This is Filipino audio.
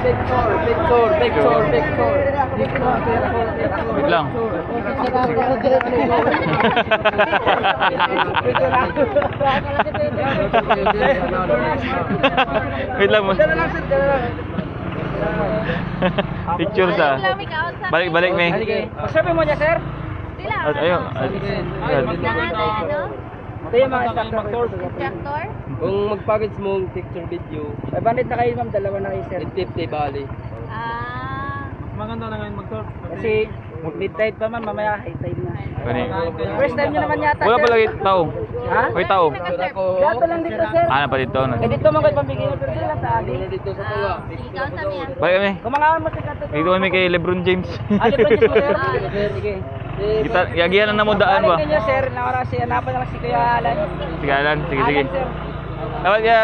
Wait lang. Wait lang mo. Picture sa. Balik, may. Sabi mo niya, sir? Ayun. Ito yung mga instructor. Kung mag-package mo picture video, 500 na kayo, ma'am. Dalawa na kayo, sir. 850 bali. Maganda na ngayon mag-tour. Kasi mid-tide pa, ma'am. Mamaya high tide na. First time nyo naman yata, Wala sir. pala tao. Ha? May tao. Gato lang dito, sir. Ano pa dito? Dito mo kayo pambigay ng pera lang sa akin. Dito sa tuwa. Balik kami. Kung mga mo sa gato. Dito kami kay Lebron James. Ano pa niyo, sir? Sige. Yagihan na mo daan ba? Balikan niyo, sir. Nawara siya. Hanapan na lang si Kuya Alan. Sige, Alan. Sige. Alan, sir. Dapat ya.